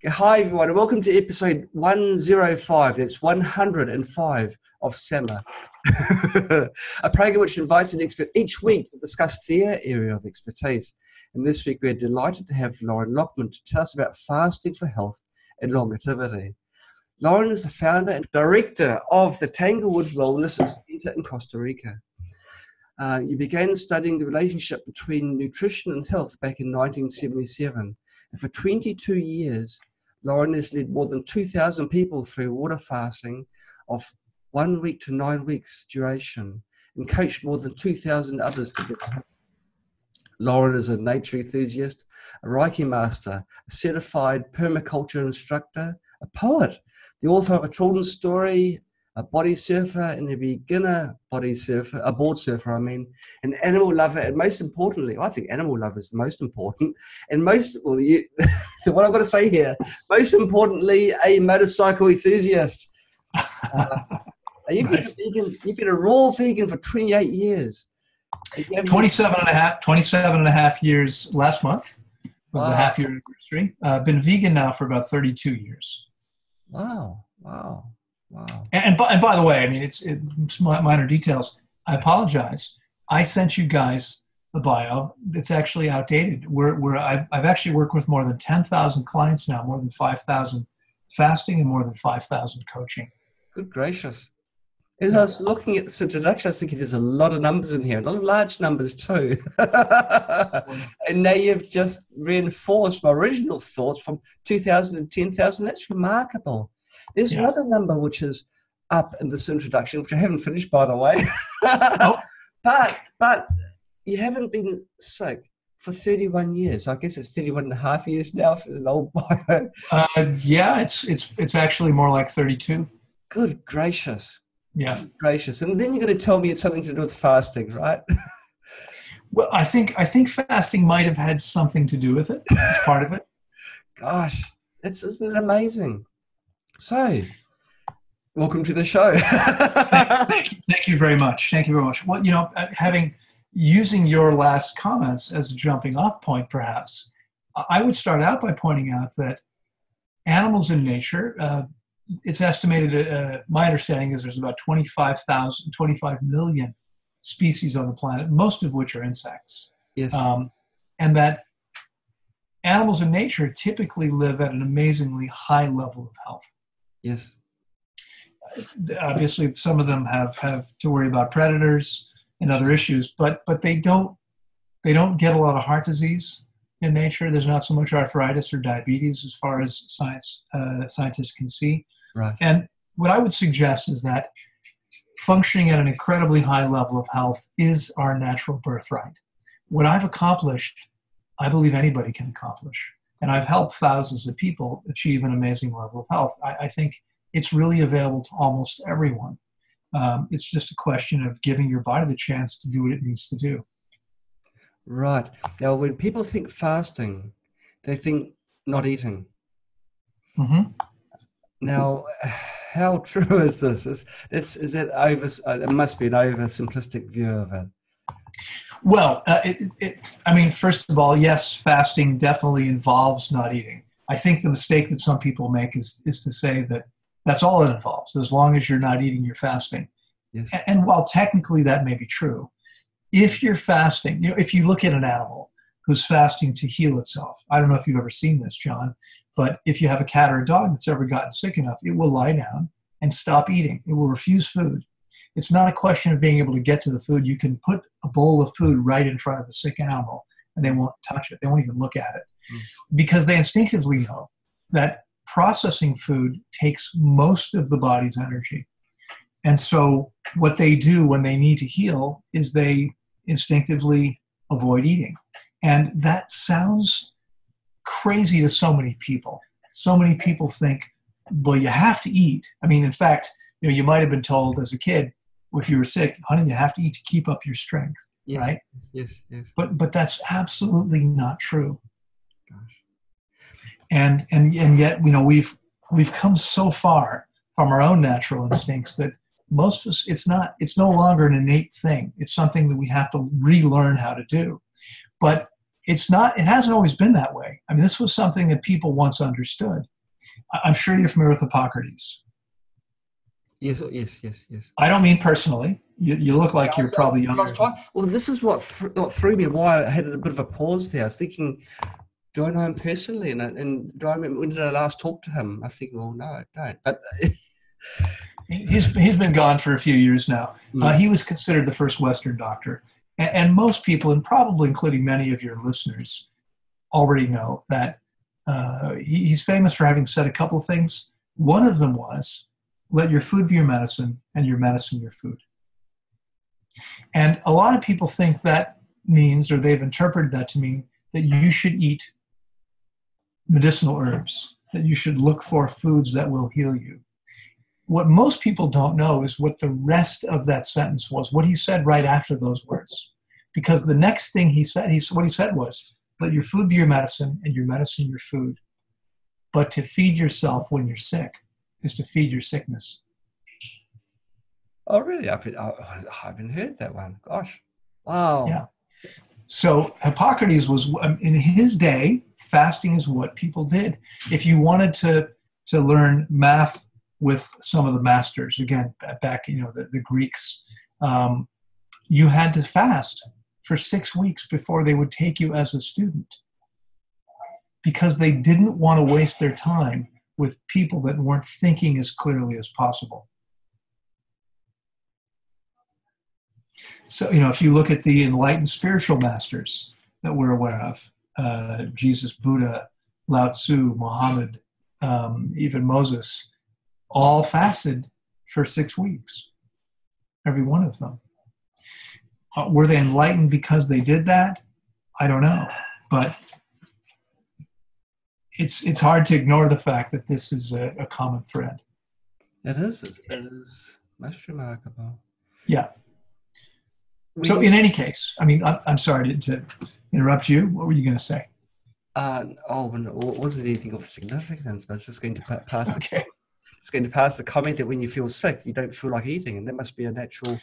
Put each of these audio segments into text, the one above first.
Hi everyone, and welcome to episode 105. That's 105 of Summer, a program which invites an expert each week to discuss their area of expertise. And this week we're delighted to have Loren Lockman to tell us about fasting for health and longevity. Loren is the founder and director of the Tanglewood Wellness Center in Costa Rica. You began studying the relationship between nutrition and health back in 1977. And for 22 years, Loren has led more than 2,000 people through water fasting of 1 week to 9 weeks duration and coached more than 2,000 others to get health. Loren is a nature enthusiast, a Reiki master, a certified permaculture instructor, a poet, the author of a children's story, a body surfer and a beginner body surfer, a board surfer, an animal lover, and most importantly, I think animal lover is the most important, and what I've got to say here, most importantly, a motorcycle enthusiast. You've been a raw vegan for 28 years. 27 and a half years last month was the half year anniversary. Been vegan now for about 32 years. Wow. And by the way, it's minor details. I apologize. I sent you guys the bio. It's actually outdated. I've actually worked with more than 10,000 clients now, more than 5,000 fasting and more than 5,000 coaching. Good gracious. As I was looking at this introduction, I was thinking there's a lot of numbers in here, a lot of large numbers too. And now you've just reinforced my original thoughts from 2,000 and 10,000. That's remarkable. There's another number which is up in this introduction, which I haven't finished, by the way. Oh. But you haven't been sick for 31 years. I guess it's 31 and a half years now for an old bio. Yeah, it's actually more like 32. Good gracious. Yeah. Good gracious. And then you're going to tell me it's something to do with fasting, right? Well, I think fasting might have had something to do with it. It's part of it. Gosh, isn't it amazing? So, welcome to the show. Thank you very much. Thank you very much. Well, using your last comments as a jumping off point, perhaps, I would start out by pointing out that animals in nature, it's estimated, my understanding is there's about 25 million species on the planet, most of which are insects. Yes. And that animals in nature typically live at an amazingly high level of health. Yes. Obviously, some of them have to worry about predators and other issues, but they don't get a lot of heart disease in nature. There's not so much arthritis or diabetes as far as scientists can see. Right. And what I would suggest is that functioning at an incredibly high level of health is our natural birthright. What I've accomplished, I believe anybody can accomplish. And I've helped thousands of people achieve an amazing level of health. I think it's really available to almost everyone. It's just a question of giving your body the chance to do what it needs to do. Right. Now, when people think fasting, they think not eating. Mm-hmm. Now, how true is this? Is that over? It must be an oversimplistic view of it. Well, first of all, yes, fasting definitely involves not eating. I think the mistake that some people make is to say that that's all it involves. As long as you're not eating, you're fasting. Yes. And while technically that may be true, if you're fasting, if you look at an animal who's fasting to heal itself, I don't know if you've ever seen this, John, but if you have a cat or a dog that's ever gotten sick enough, it will lie down and stop eating. It will refuse food. It's not a question of being able to get to the food. You can put a bowl of food right in front of a sick animal and they won't touch it. They won't even look at it because they instinctively know that processing food takes most of the body's energy. And so what they do when they need to heal is they instinctively avoid eating. And that sounds crazy to so many people. So many people think, well, you have to eat. In fact, you might have been told as a kid, if you were sick, honey, you have to eat to keep up your strength, yes, right? Yes. But that's absolutely not true. Gosh. And yet, we've come so far from our own natural instincts that most of us, it's no longer an innate thing. It's something that we have to relearn how to do. But it hasn't always been that way. This was something that people once understood. I'm sure you're familiar with Hippocrates. Yes, yes, yes, yes. I don't mean personally. You look like you're probably younger. Well, this is what threw me, why I had a bit of a pause there. I was thinking, do I know him personally? And do I remember, when did I last talk to him? I think, well, no, I don't. But he's been gone for a few years now. He was considered the first Western doctor. And most people, and probably including many of your listeners, already know that he's famous for having said a couple of things. One of them was, let your food be your medicine and your medicine your food. And a lot of people think that means, or they've interpreted that to mean, that you should eat medicinal herbs, that you should look for foods that will heal you. What most people don't know is what the rest of that sentence was, what he said right after those words. Because the next thing he said, what he said was, let your food be your medicine and your medicine your food. But to feed yourself when you're sick is to feed your sickness. Oh, really? I haven't heard that one. Gosh. Wow. Yeah. So Hippocrates was, in his day, fasting is what people did. If you wanted to learn math with some of the masters, again, back, the Greeks, you had to fast for 6 weeks before they would take you as a student, because they didn't want to waste their time with people that weren't thinking as clearly as possible. So, if you look at the enlightened spiritual masters that we're aware of, Jesus, Buddha, Lao Tzu, Muhammad, even Moses, all fasted for 6 weeks, every one of them. Were they enlightened because they did that? I don't know. But it's hard to ignore the fact that this is a common thread. It is most remarkable. Yeah. So in any case, I'm sorry to interrupt you. What were you going to say? It wasn't anything of significance, but it's just going to pass. Okay. It's going to pass the comment that when you feel sick, you don't feel like eating, and that must be a natural.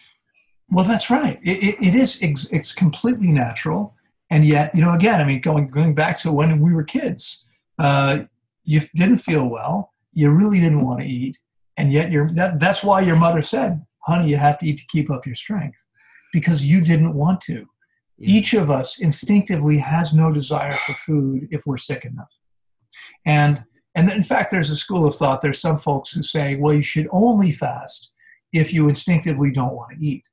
Well, that's right. It is. It's completely natural, and yet, again, going back to when we were kids, you didn't feel well, you really didn't want to eat, and yet that's why your mother said, "Honey, you have to eat to keep up your strength," because you didn't want to. Yes. Each of us instinctively has no desire for food if we're sick enough, and in fact, there's a school of thought. There's some folks who say, well, you should only fast if you instinctively don't want to eat.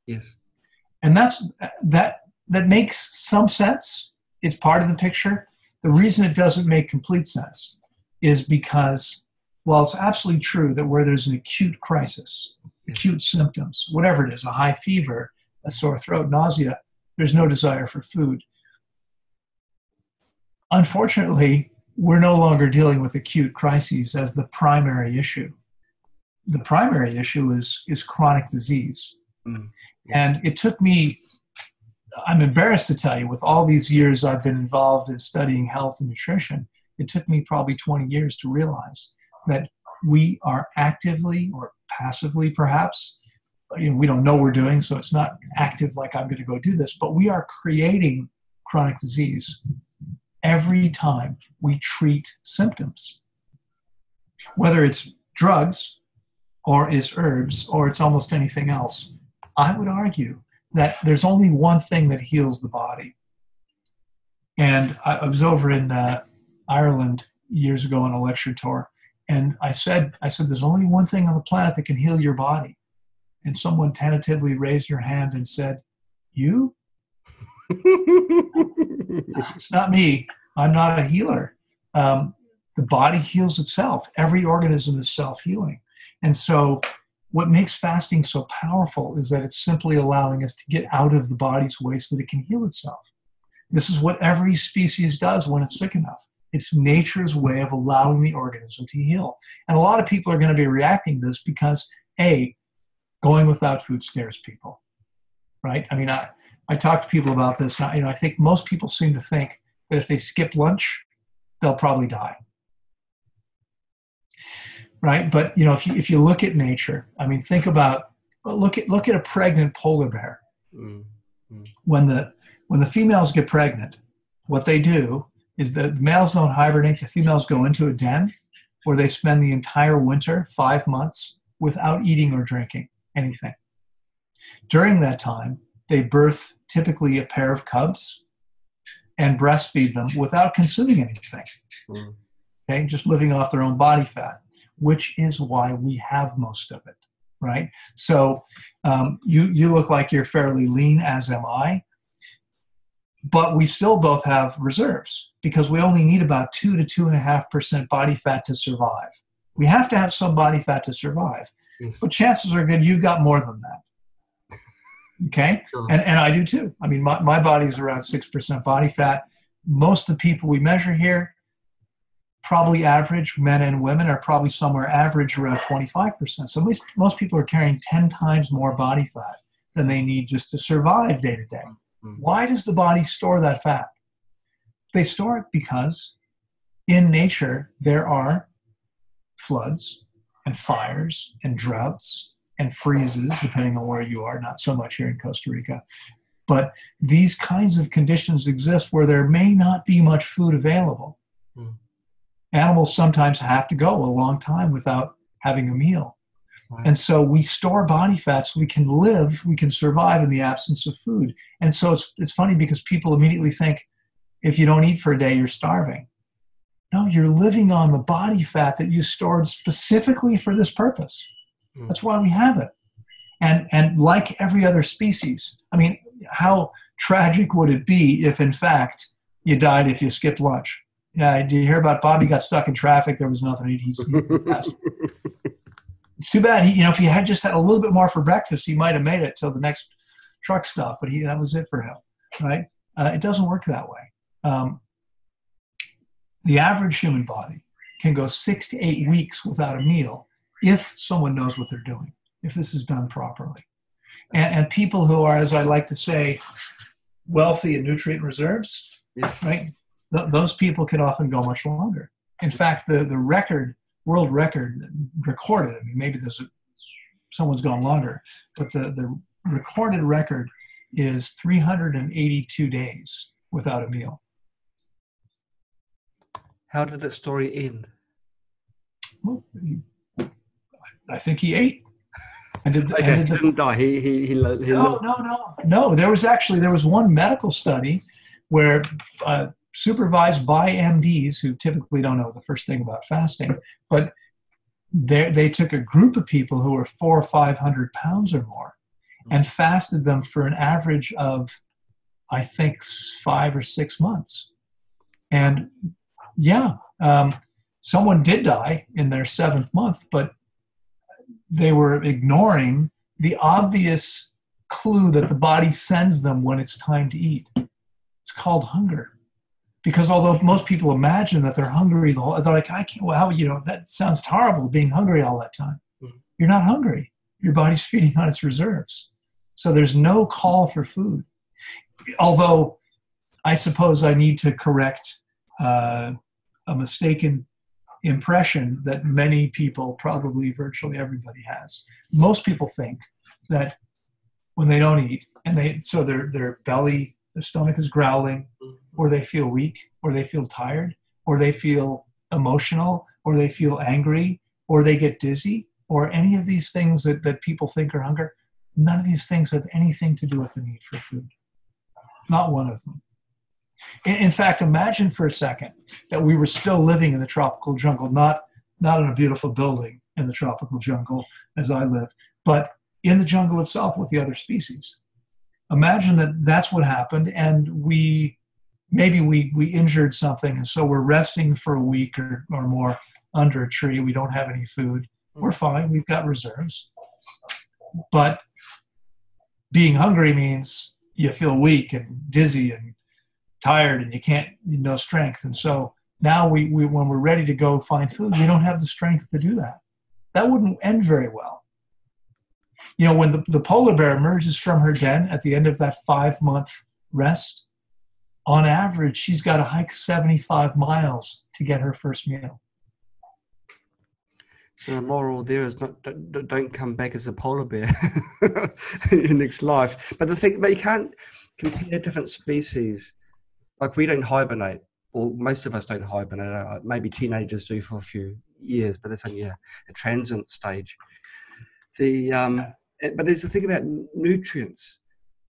Yes. And that makes some sense. It's part of the picture. The reason it doesn't make complete sense is because, while it's absolutely true that where there's an acute crisis, acute symptoms, whatever it is, a high fever, a sore throat, nausea, there's no desire for food. Unfortunately, we're no longer dealing with acute crises as the primary issue. The primary issue is chronic disease. Mm. And it took me, I'm embarrassed to tell you, with all these years I've been involved in studying health and nutrition, it took me probably 20 years to realize that we are actively or passively perhaps, we don't know we're doing, so it's not active like I'm going to go do this, but we are creating chronic disease every time we treat symptoms. Whether it's drugs or it's herbs or it's almost anything else, I would argue that there's only one thing that heals the body. And I was over in Ireland years ago on a lecture tour, and I said, there's only one thing on the planet that can heal your body. And someone tentatively raised their hand and said, you? It's not me. I'm not a healer. The body heals itself. Every organism is self-healing. And so what makes fasting so powerful is that it's simply allowing us to get out of the body's way so that it can heal itself. This is what every species does when it's sick enough. It's nature's way of allowing the organism to heal. And a lot of people are going to be reacting to this because, A, going without food scares people, right? I talk to people about this. I think most people seem to think that if they skip lunch, they'll probably die. Right? But if you look at nature, think about, look at a pregnant polar bear. Mm-hmm. When the females get pregnant, what they do is the males don't hibernate, the females go into a den, where they spend the entire winter, 5 months, without eating or drinking anything. During that time, they birth typically a pair of cubs and breastfeed them without consuming anything. Okay, just living off their own body fat, which is why we have most of it, right? So you look like you're fairly lean, as am I, but we still both have reserves because we only need about 2 to 2.5% body fat to survive. We have to have some body fat to survive, but chances are good you've got more than that. Okay, and I do too. I mean, my body is around 6% body fat. Most of the people we measure here, probably average, men and women, are probably somewhere average around 25%. So most people are carrying 10 times more body fat than they need just to survive day to day. Why does the body store that fat? They store it because in nature there are floods and fires and droughts and freezes, depending on where you are, not so much here in Costa Rica. But these kinds of conditions exist where there may not be much food available. Animals sometimes have to go a long time without having a meal. And so we store body fat so we can live, we can survive in the absence of food. And so it's funny because people immediately think, if you don't eat for a day, you're starving. No, you're living on the body fat that you stored specifically for this purpose. That's why we have it. And like every other species, I mean, how tragic would it be if, in fact, you died if you skipped lunch? Yeah, did you hear about Bobby got stuck in traffic? There was nothing to eat. He passed. It's too bad. If he had just had a little bit more for breakfast, he might have made it till the next truck stop. But that was it for him, right? It doesn't work that way. The average human body can go 6 to 8 weeks without a meal if someone knows what they're doing, if this is done properly. And people who are, as I like to say, wealthy in nutrient reserves, right? Those people can often go much longer. In fact, the world record recorded, I mean, maybe someone's gone longer, but the recorded record is 382 days without a meal. How did that story end? Well, I think he ate. He didn't die. No. There was one medical study where supervised by MDs who typically don't know the first thing about fasting, but they took a group of people who were 400 or 500 pounds or more and fasted them for an average of, I think, 5 or 6 months. And someone did die in their 7th month, but they were ignoring the obvious clue that the body sends them when it's time to eat. It's called hunger. Because although most people imagine that they're hungry, they're like, I can't, well, that sounds horrible, being hungry all that time. You're not hungry. Your body's feeding on its reserves. So there's no call for food. Although I suppose I need to correct a mistaken impression that many people, probably virtually everybody, has. Most people think that when they don't eat, and their belly, their stomach is growling, or they feel weak, or they feel tired, or they feel emotional, or they feel angry, or they get dizzy, or any of these things that people think are hunger. None of these things have anything to do with the need for food. Not one of them. In fact, imagine for a second that we were still living in the tropical jungle, not in a beautiful building in the tropical jungle as I live, but in the jungle itself with the other species. Imagine that that's what happened, and maybe we injured something, and so we're resting for a week or more under a tree. We don't have any food. We're fine. We've got reserves. But being hungry means you feel weak and dizzy and tired, and no strength. And so now we when we're ready to go find food, we don't have the strength to do that. That wouldn't end very well. When the polar bear emerges from her den at the end of that 5-month rest, on average, she's got to hike 75 miles to get her first meal. So the moral there is don't come back as a polar bear in your next life. But you can't compare different species. Like we don't hibernate, or most of us don't hibernate. Maybe teenagers do for a few years, but that's only a transient stage. But there's the thing about nutrients.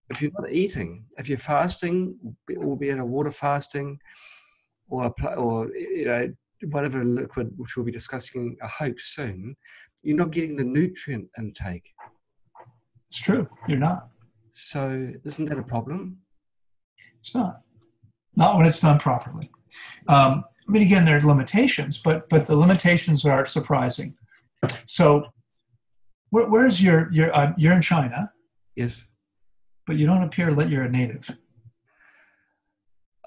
If you're not eating, if you're fasting, albeit a water fasting, or whatever liquid, which we'll be discussing, I hope soon, you're not getting the nutrient intake. It's true. You're not. So isn't that a problem? It's not. Not when it's done properly. I mean, again, there are limitations, but the limitations are surprising. So, where's you're in China? Yes. But you don't appear that you're a native.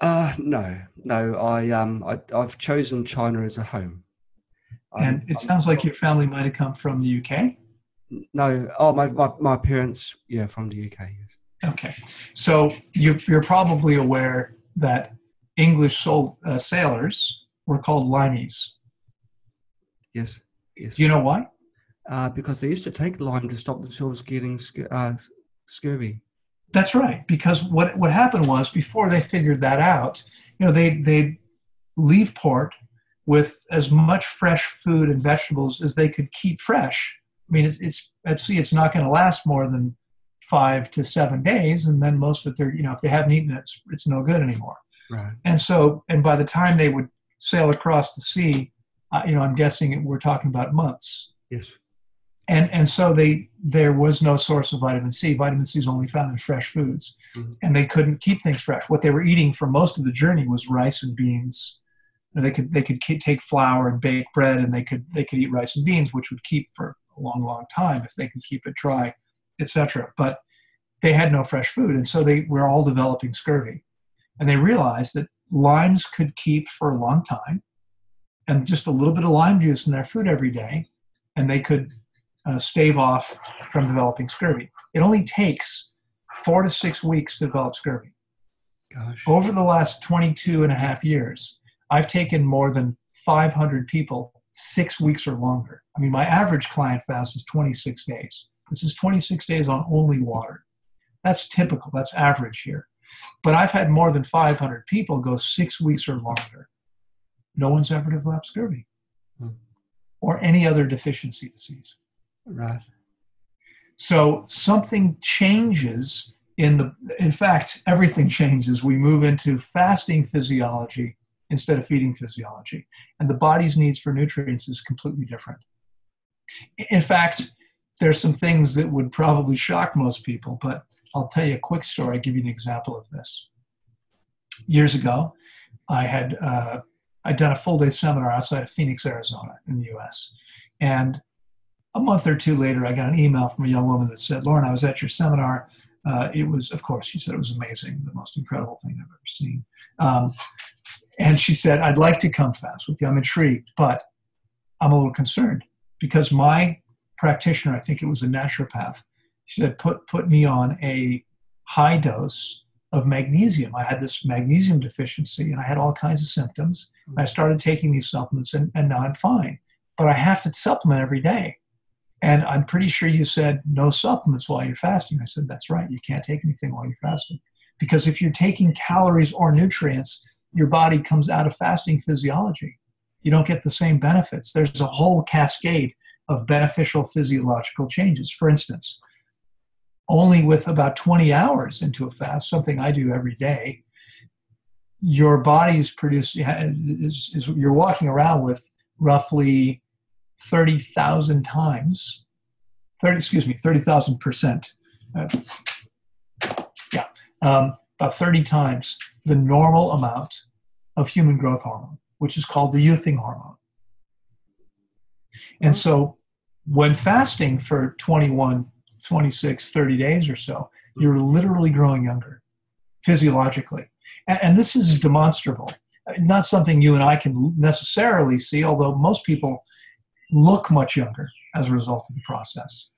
No. I've chosen China as a home. And it sounds like your family might have come from the UK. No. My parents, from the UK. Yes. Okay. So you're probably aware that English sailors were called limeys. Yes. Yes. Do you know why? Because they used to take lime to stop themselves getting scurvy. That's right. Because what happened was, before they figured that out, they'd leave port with as much fresh food and vegetables as they could keep fresh. I mean, it's at sea, it's not going to last more than 5 to 7 days, and then most of it, if they haven't eaten it, it's no good anymore. Right. And by the time they would sail across the sea, I'm guessing we're talking about months. Yes. And so there was no source of vitamin C. Vitamin C is only found in fresh foods, and they couldn't keep things fresh. What they were eating for most of the journey was rice and beans. They could take flour and bake bread, and they could eat rice and beans, which would keep for a long, long time if they could keep it dry, etc. But they had no fresh food, and so they were all developing scurvy. And they realized that limes could keep for a long time, and just a little bit of lime juice in their food every day, and they could stave off from developing scurvy. It only takes 4 to 6 weeks to develop scurvy. Gosh. Over the last 22 and a half years, I've taken more than 500 people 6 weeks or longer. I mean, my average client fast is 26 days. This is 26 days on only water. That's typical. That's average here. But I've had more than 500 people go 6 weeks or longer. No one's ever developed scurvy or any other deficiency disease. Right. So something changes in fact, everything changes. We move into fasting physiology instead of feeding physiology. And the body's needs for nutrients is completely different. In fact, there's some things that would probably shock most people, but I'll tell you a quick story. I'll give you an example of this. Years ago, I'd done a full-day seminar outside of Phoenix, Arizona in the US. And a month or two later, I got an email from a young woman that said, "Loren, I was at your seminar. It was," of course, she said it was amazing, the most incredible thing I've ever seen. And she said, "I'd like to come fast with you. I'm intrigued, but I'm a little concerned because my practitioner, I think it was a naturopath, she said, put me on a high dose of magnesium. I had this magnesium deficiency and I had all kinds of symptoms. I started taking these supplements and now I'm fine, but I have to supplement every day. And I'm pretty sure you said no supplements while you're fasting." I said, "That's right. You can't take anything while you're fasting. Because if you're taking calories or nutrients, your body comes out of fasting physiology. You don't get the same benefits. There's a whole cascade of beneficial physiological changes. For instance, only with about 20 hours into a fast, something I do every day, your body is you're walking around with roughly 30,000 times, 30,000%. About 30 times the normal amount of human growth hormone, which is called the youthing hormone. And so when fasting for 21, 26, 30 days or so, you're literally growing younger physiologically. And this is demonstrable. Not something you and I can necessarily see, although most people look much younger as a result of the process.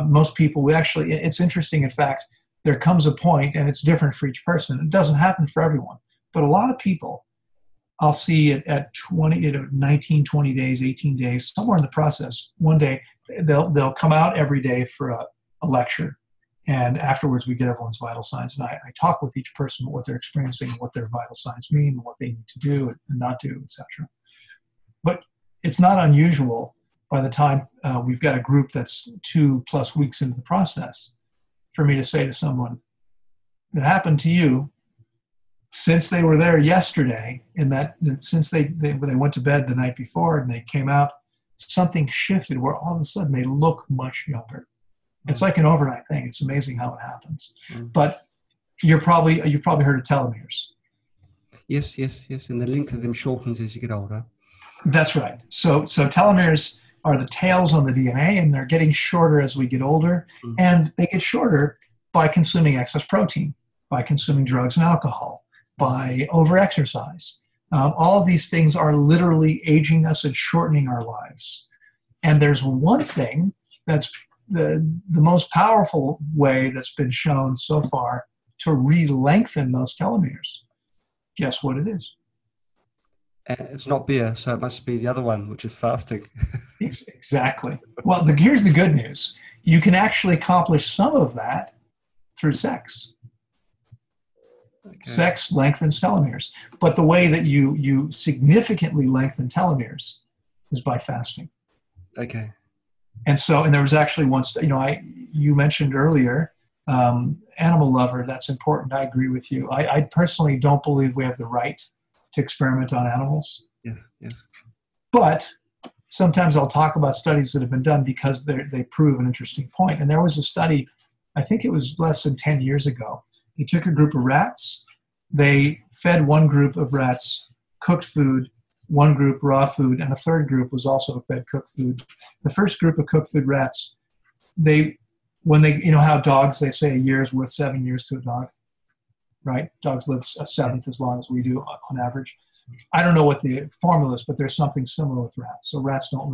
Most people, it's interesting, in fact, there comes a point, and it's different for each person. It doesn't happen for everyone, but a lot of people, I'll see it at 19, 20 days, 18 days, somewhere in the process. One day, they'll come out every day for a lecture, and afterwards we get everyone's vital signs, and I talk with each person what they're experiencing, what their vital signs mean, what they need to do and not do, etc. But it's not unusual by the time we've got a group that's 2+ weeks into the process for me to say to someone, it happened to you since they were there yesterday, since they went to bed the night before and they came out, something shifted where all of a sudden they look much younger. It's like an overnight thing. It's amazing how it happens. But you've probably heard of telomeres. Yes. And the length of them shortens as you get older. That's right. So telomeres are the tails on the DNA, and they're getting shorter as we get older. And they get shorter by consuming excess protein, by consuming drugs and alcohol, by overexercise. All of these things are literally aging us and shortening our lives. And there's one thing that's the most powerful way that's been shown so far to re-lengthen those telomeres. Guess what it is? It's not beer, so it must be the other one, which is fasting. Exactly. Well, here's the good news. You can actually accomplish some of that through sex. Okay. Sex lengthens telomeres. But the way that you significantly lengthen telomeres is by fasting. Okay. And there was actually one, you mentioned earlier, animal lover, that's important. I agree with you. I personally don't believe we have the right to experiment on animals. Yes. But sometimes I'll talk about studies that have been done because they prove an interesting point. And there was a study, I think it was less than 10 years ago. They took a group of rats. They fed one group of rats cooked food, one group raw food, and a third group was also fed cooked food. The first group of cooked food rats, when they, how dogs, they say a year is worth 7 years to a dog, right? Dogs live a seventh as long as we do on average. I don't know what the formula is, but there's something similar with rats. So rats don't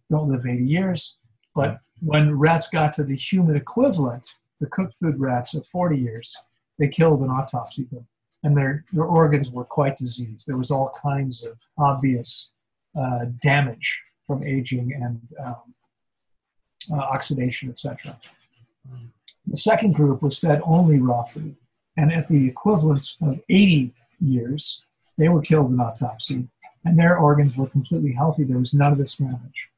live 80 years. But when rats got to the human equivalent, the cooked food rats of 40 years, they killed and autopsied them. And their organs were quite diseased. There was all kinds of obvious damage from aging and oxidation, etc. The second group was fed only raw food. And at the equivalence of 80 years, they were killed and autopsied. And their organs were completely healthy. There was none of this damage.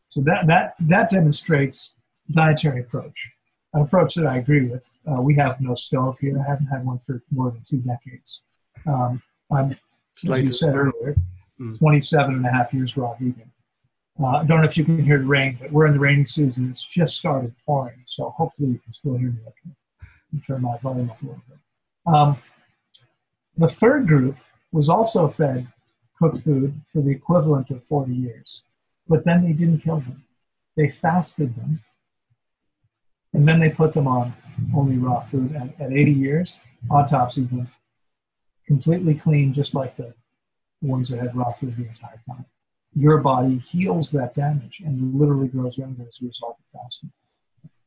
So that demonstrates dietary approach, an approach that I agree with. We have no stove here. I haven't had one for more than 2 decades. I'm, as you said earlier, 27 and a half years raw vegan. I don't know if you can hear the rain, but we're in the rainy season. It's just started pouring, so hopefully you can still hear me okay. Let me turn my volume up a little bit. The third group was also fed cooked food for the equivalent of 40 years, but then they didn't kill them. They fasted them, and then they put them on only raw food. At 80 years, autopsied them, completely clean, just like the ones that had raw food the entire time. Your body heals that damage and literally grows younger as a result of fasting.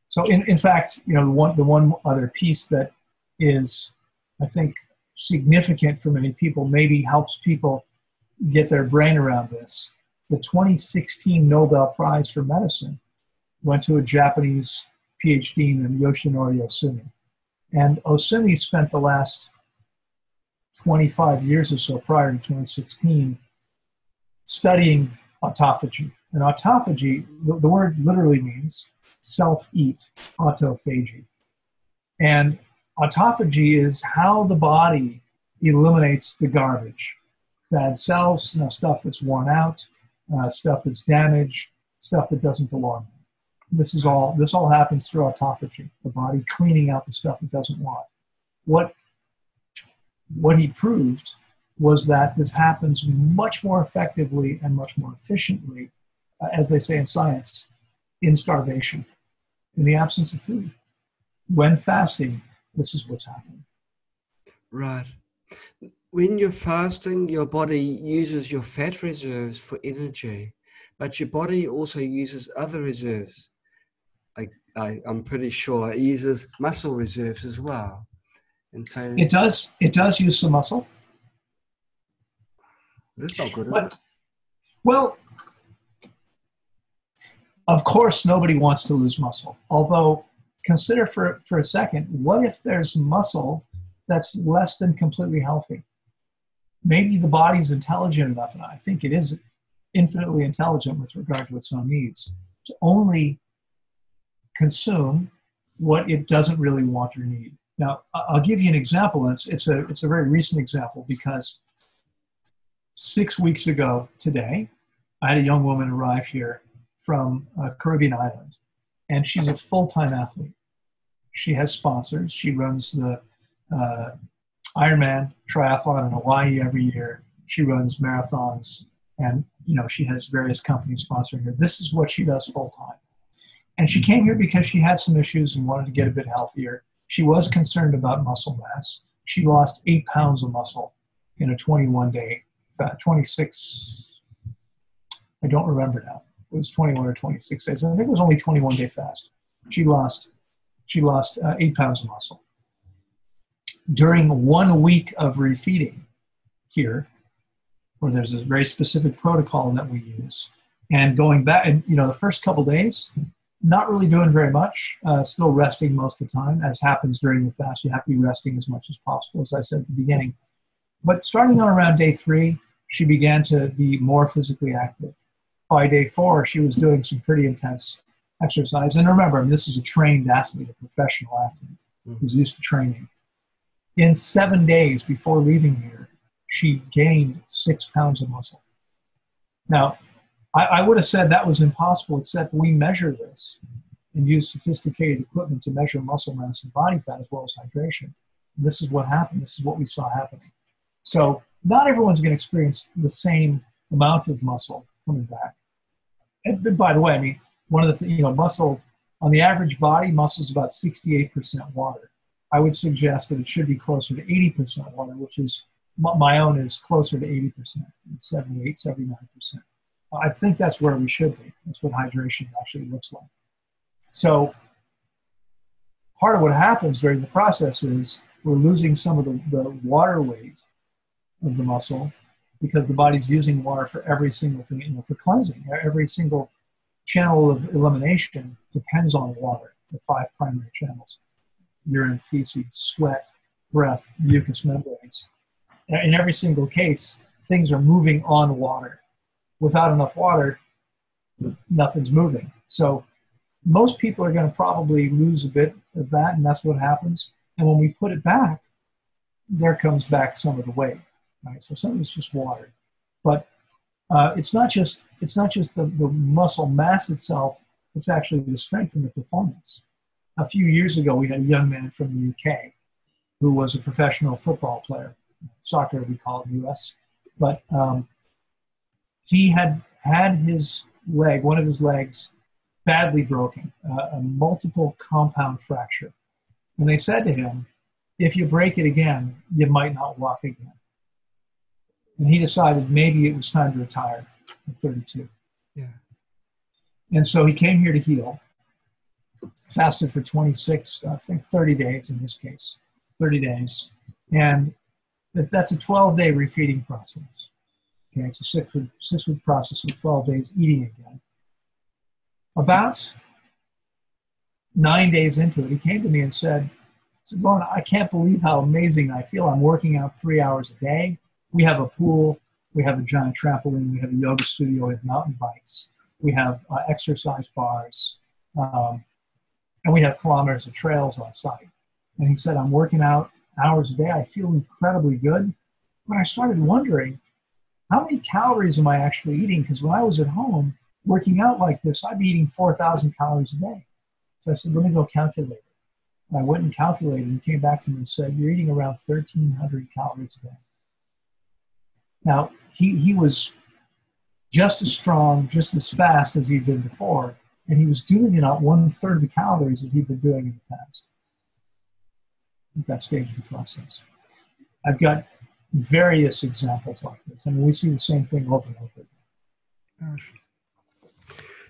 So in fact, the one other piece that is, I think, significant for many people, maybe helps people get their brain around this. The 2016 Nobel Prize for Medicine went to a Japanese PhD named Yoshinori Ohsumi. And Ohsumi spent the last 25 years or so prior to 2016 studying autophagy. And autophagy, the word literally means self-eat, autophagy. And autophagy is how the body eliminates the garbage, bad cells, stuff that's worn out, stuff that's damaged, stuff that doesn't belong. This all happens through autophagy, the body cleaning out the stuff it doesn't want. What he proved was that this happens much more effectively and much more efficiently, as they say in science, in starvation, in the absence of food. When fasting, this is what's happening. Right. When you're fasting, your body uses your fat reserves for energy, but your body also uses other reserves. I'm pretty sure it uses muscle reserves as well. And so it does use some muscle. That's not good, is it? Well, of course, nobody wants to lose muscle. Although, consider for a second, what if there's muscle that's less than completely healthy? Maybe the body's intelligent enough, and I think it is infinitely intelligent with regard to its own needs, to only consume what it doesn't really want or need. Now, I'll give you an example. It's a very recent example, because 6 weeks ago today, I had a young woman arrive here from a Caribbean island, and she's a full-time athlete. She has sponsors. She runs the Ironman triathlon in Hawaii every year. She runs marathons, and she has various companies sponsoring her. This is what she does full-time. And she came here because she had some issues and wanted to get a bit healthier. She was concerned about muscle mass. She lost 8 pounds of muscle in a 21-day, 26, I don't remember now. It was 21 or 26 days. I think it was only 21-day fast. She lost 8 pounds of muscle. During 1 week of refeeding here, where there's a very specific protocol that we use, and going back, and the first couple days, not really doing very much, still resting most of the time, as happens during the fast. You have to be resting as much as possible, as I said at the beginning. But starting on around day 3, she began to be more physically active. By day 4, she was doing some pretty intense exercise. And remember, this is a trained athlete, a professional athlete who's used to training. In 7 days before leaving here, she gained 6 pounds of muscle. Now, I would have said that was impossible, except we measure this and use sophisticated equipment to measure muscle mass and body fat as well as hydration. And this is what happened. This is what we saw happening. So not everyone's going to experience the same amount of muscle coming back. And by the way, one of the things, muscle, on the average body, muscle is about 68% water. I would suggest that it should be closer to 80% water, which is, my own is closer to 80%, 78, 79%. I think that's where we should be. That's what hydration actually looks like. So part of what happens during the process is we're losing some of the water weight of the muscle, because the body's using water for every single thing, for cleansing. Every single channel of elimination depends on water, the 5 primary channels: urine, feces, sweat, breath, mucous membranes. In every single case, things are moving on water. Without enough water, nothing's moving. So most people are going to probably lose a bit of that, and that's what happens. And when we put it back, there comes back some of the weight. Right? So some of it's just water. But it's not just the muscle mass itself, it's actually the strength and the performance. A few years ago, we had a young man from the UK who was a professional football player. Soccer, we call it in the US. But he had his leg, one of his legs, badly broken, a multiple compound fracture. And they said to him, if you break it again, you might not walk again. And he decided maybe it was time to retire at 32. Yeah. And so he came here to heal, fasted for 30 days in this case, 30 days. And that's a 12-day refeeding process. Okay, it's a six-week process with 12 days eating again. About 9 days into it, he came to me and said, Loren, I can't believe how amazing I feel. I'm working out 3 hours a day. We have a pool. We have a giant trampoline. We have a yoga studio. We have mountain bikes. We have exercise bars. And we have kilometers of trails on site. And he said, I'm working out hours a day. I feel incredibly good. But I started wondering, how many calories am I actually eating? Because when I was at home working out like this, I'd be eating 4,000 calories a day. So I said, let me go calculate it. And I went and calculated and came back to him and said, you're eating around 1,300 calories a day. Now, he was just as strong, just as fast as he'd been before, and he was doing it at 1/3 of the calories that he'd been doing in the past. At that stage of the process. I've got various examples like this. I mean, we see the same thing over and over again.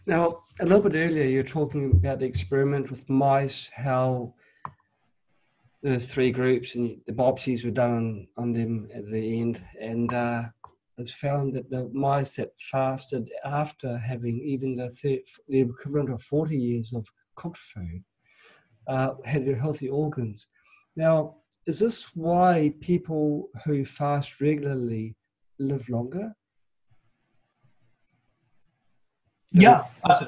Now, a little bit earlier, you were talking about the experiment with mice, how there's 3 groups and the biopsies were done on them at the end. And it's found that the mice that fasted after having even the equivalent of 40 years of cooked food had healthy organs. Now, is this why people who fast regularly live longer? Yeah. By the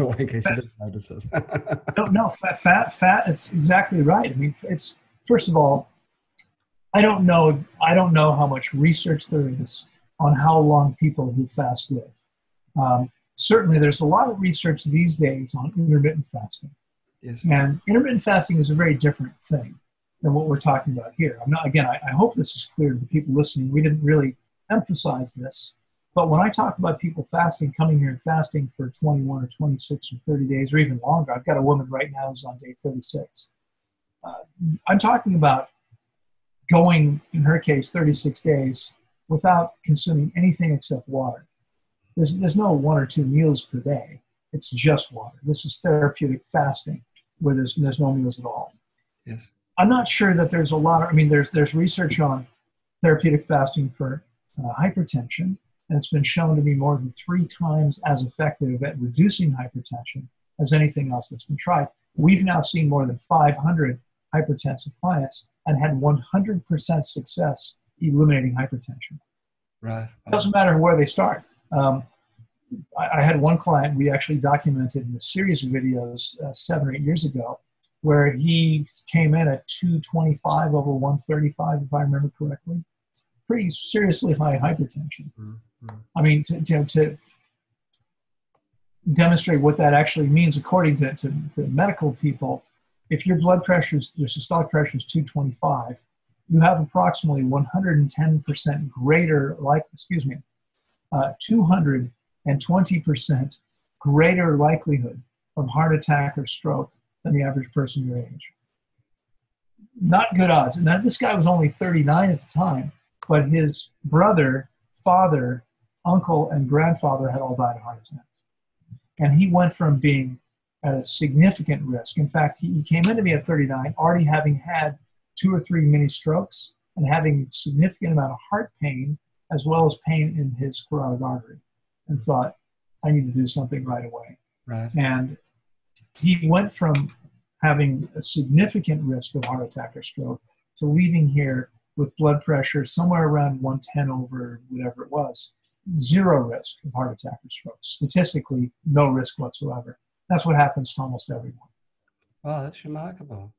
way, in case you didn't notice it. No, fat. It's exactly right. I mean, it's, first of all, I don't know how much research there is on how long people who fast live. Certainly, there's a lot of research these days on intermittent fasting. Yes. And intermittent fasting is a very different thing than what we're talking about here. I hope this is clear to the people listening. We didn't really emphasize this. But when I talk about people fasting, coming here and fasting for 21 or 26 or 30 days or even longer, I've got a woman right now who's on day 36. I'm talking about going, in her case, 36 days without consuming anything except water. There's no 1 or 2 meals per day. It's just water. This is therapeutic fasting where there's no meals at all. Yes. I'm not sure that there's a lot of, there's research on therapeutic fasting for hypertension, and it's been shown to be more than 3 times as effective at reducing hypertension as anything else that's been tried. We've now seen more than 500 hypertensive clients and had 100% success eliminating hypertension. Right. It doesn't matter where they start. I had one client we actually documented in a series of videos 7 or 8 years ago where he came in at 225 over 135, if I remember correctly. Pretty seriously high hypertension. Mm-hmm. I mean, to demonstrate what that actually means, according to medical people, if your blood pressure, your systolic pressure is 225, you have approximately 110% greater, 220% greater likelihood of heart attack or stroke than the average person your age. Not good odds. And this guy was only 39 at the time, but his brother, father, uncle, and grandfather had all died of heart attacks. And he went from being at a significant risk. In fact, he came into me at 39, already having had 2 or 3 mini strokes and having significant amount of heart pain, as well as pain in his carotid artery, and thought, I need to do something right away. Right. And he went from having a significant risk of heart attack or stroke to leaving here with blood pressure somewhere around 110 over whatever it was. 0 risk of heart attack or stroke. Statistically, no risk whatsoever. That's what happens to almost everyone. Wow, that's remarkable.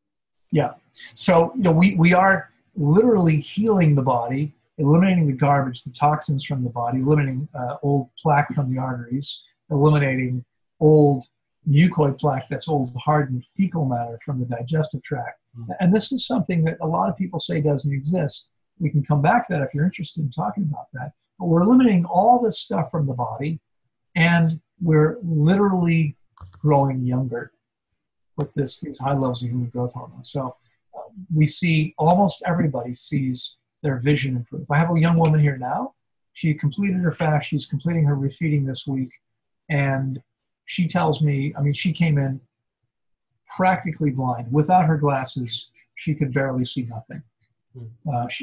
Yeah. So, we are literally healing the body, eliminating the garbage, the toxins from the body, eliminating old plaque from the arteries, eliminating old mucoid plaque, that's old hardened fecal matter from the digestive tract. Mm-hmm. And this is something that a lot of people say doesn't exist. We can come back to that if you're interested in talking about that. But we're eliminating all this stuff from the body, and we're literally growing younger with these high levels of human growth hormone. So we see, almost everybody sees their vision improve. I have a young woman here now. She completed her fast. She's completing her refeeding this week. And she tells me, she came in practically blind. Without her glasses, she could barely see nothing.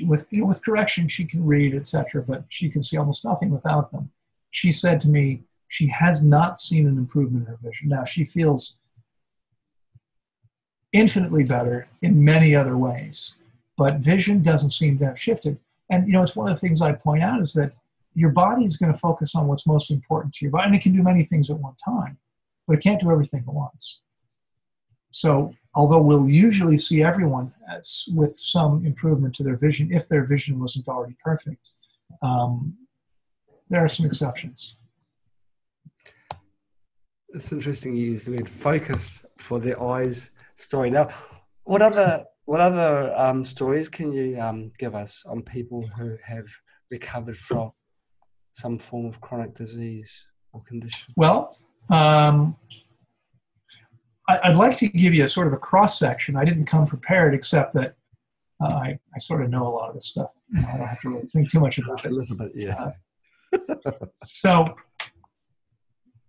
With correction, she can read, etc., but she can see almost nothing without them. She said to me she has not seen an improvement in her vision. Now, she feels infinitely better in many other ways, but vision doesn't seem to have shifted. And, it's one of the things I point out is that your body is going to focus on what's most important to your body, and it can do many things at one time, but it can't do everything at once. So, although we'll usually see everyone with some improvement to their vision, if their vision wasn't already perfect, there are some exceptions. It's interesting you used the word focus for the eyes story. Now, what other stories can you give us on people who have recovered from some form of chronic disease or condition? Well, I'd like to give you a sort of a cross-section. I didn't come prepared, except that I sort of know a lot of this stuff. I don't have to really think too much about it. A little bit, yeah. So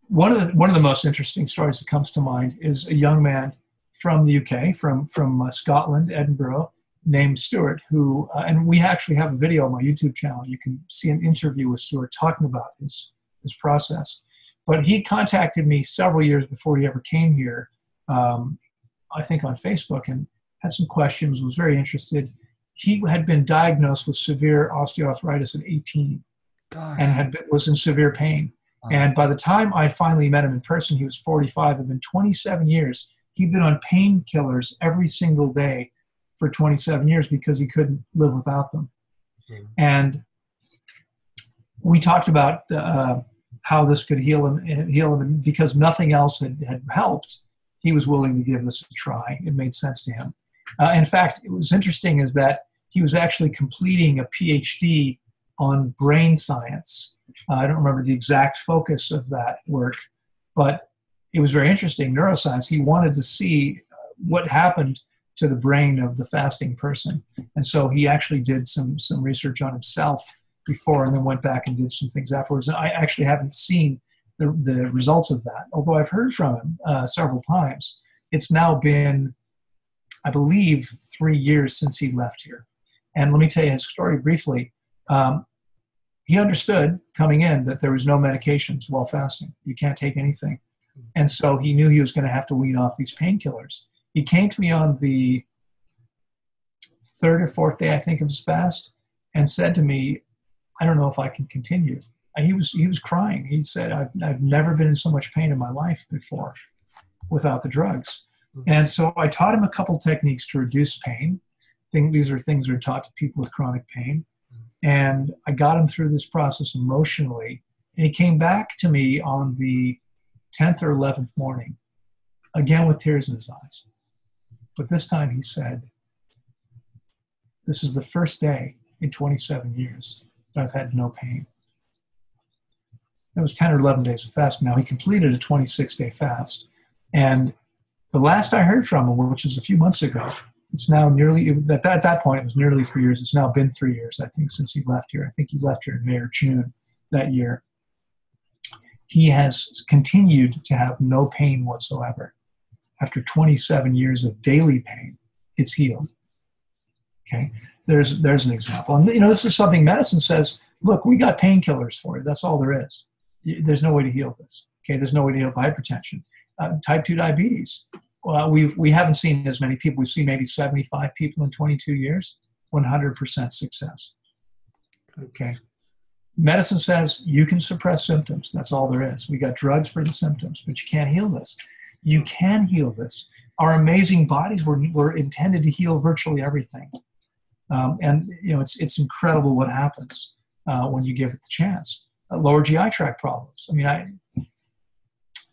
one of the most interesting stories that comes to mind is a young man from the UK, from Scotland, Edinburgh, named Stuart, who, and we actually have a video on my YouTube channel. You can see an interview with Stuart talking about his process. But he contacted me several years before he ever came here, I think on Facebook, and had some questions, was very interested. He had been diagnosed with severe osteoarthritis at 18. Gosh. And was in severe pain. And by the time I finally met him in person, he was 45. It's been 27 years. He'd been on painkillers every single day for 27 years because he couldn't live without them. And we talked about how this could heal him, and because nothing else had helped, he was willing to give this a try. It made sense to him. In fact, it was interesting is that he was actually completing a PhD on brain science. I don't remember the exact focus of that work, but it was very interesting, neuroscience. He wanted to see what happened to the brain of the fasting person. And so he actually did some research on himself before and then went back and did some things afterwards. And I actually haven't seen the results of that, although I've heard from him several times. It's now been, I believe, 3 years since he left here. And let me tell you his story briefly. He understood coming in that there was no medications while fasting. You can't take anything. And so he knew he was going to have to wean off these painkillers. He came to me on the third or fourth day, I think, of his fast and said to me, I don't know if I can continue. And he was crying. He said, I've never been in so much pain in my life before without the drugs. And so I taught him a couple techniques to reduce pain. These are things that are taught to people with chronic pain. And I got him through this process emotionally. And he came back to me on the 10th or 11th morning, again with tears in his eyes. But this time he said, this is the first day in 27 years that I've had no pain. That was 10 or 11 days of fasting. Now, he completed a 26-day fast. And the last I heard from him, which was a few months ago, it's now nearly, at that point, it was nearly 3 years. It's now been 3 years, I think, since he left here. I think he left here in May or June that year. He has continued to have no pain whatsoever. After 27 years of daily pain, it's healed. Okay, there's an example. And, this is something medicine says, look, we got painkillers for you. That's all there is. There's no way to heal this. Okay, there's no way to heal hypertension. Type 2 diabetes. Well, we haven't seen as many people. We've seen maybe 75 people in 22 years, 100% success. Okay. Medicine says you can suppress symptoms. That's all there is. We got drugs for the symptoms, but you can't heal this. You can heal this. Our amazing bodies were intended to heal virtually everything. And it's incredible what happens when you give it the chance. Lower GI tract problems. I mean,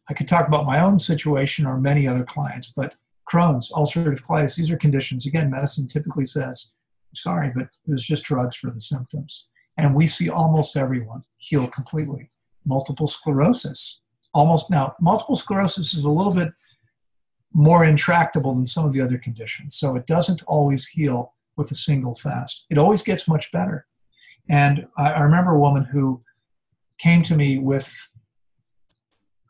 I could talk about my own situation or many other clients, but Crohn's, ulcerative colitis, these are conditions. Again, medicine typically says, sorry, but it was just drugs for the symptoms. And we see almost everyone heal completely. Multiple sclerosis, multiple sclerosis is a little bit more intractable than some of the other conditions. So it doesn't always heal with a single fast. It always gets much better. And I remember a woman who came to me with,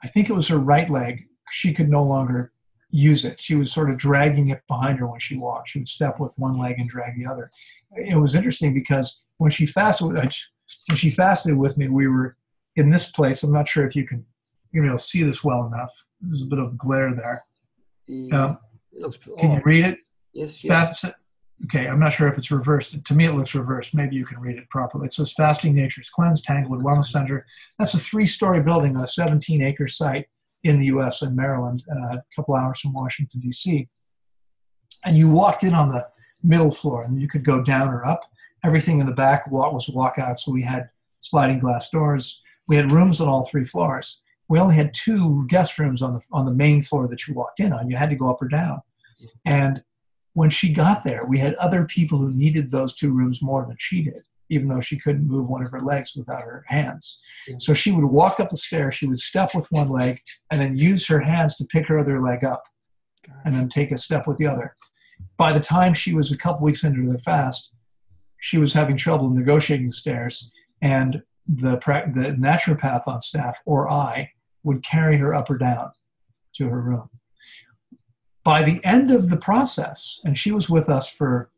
I think it was her right leg. She could no longer use it. She was sort of dragging it behind her when she walked. She would step with one leg and drag the other. It was interesting because when she fasted with me, we were in this place. I'm not sure if you can see this well enough. There's a bit of glare there. Can you read it? Yes. Okay, I'm not sure if it's reversed. To me, it looks reversed. Maybe you can read it properly. It says, Fasting Nature's Cleanse, Tanglewood Wellness Center. That's a 3-story building on a 17-acre site in the U.S. in Maryland, a couple hours from Washington, D.C. And you walked in on the middle floor, and you could go down or up. Everything in the back was walkout, so we had sliding glass doors. We had rooms on all 3 floors. We only had 2 guest rooms on the main floor that you walked in on. You had to go up or down. And when she got there, we had other people who needed those 2 rooms more than she did, even though she couldn't move one of her legs without her hands. Yeah. So she would walk up the stairs, she would step with one leg, and then use her hands to pick her other leg up, and then take a step with the other. By the time she was a couple weeks into the fast, she was having trouble negotiating the stairs, and the naturopath on staff, or I, would carry her up or down to her room. By the end of the process, and she was with us for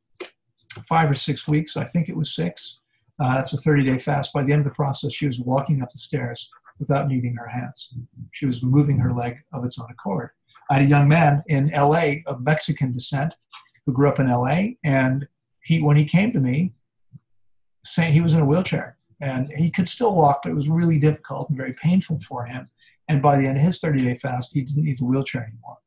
5 or 6 weeks, I think it was 6. That's a 30-day fast. By the end of the process, she was walking up the stairs without needing her hands. She was moving her leg of its own accord. I had a young man in LA of Mexican descent who grew up in LA, and when he came to me, saying he was in a wheelchair, And he could still walk, but it was really difficult and very painful for him. And by the end of his 30-day fast, he didn't need the wheelchair anymore.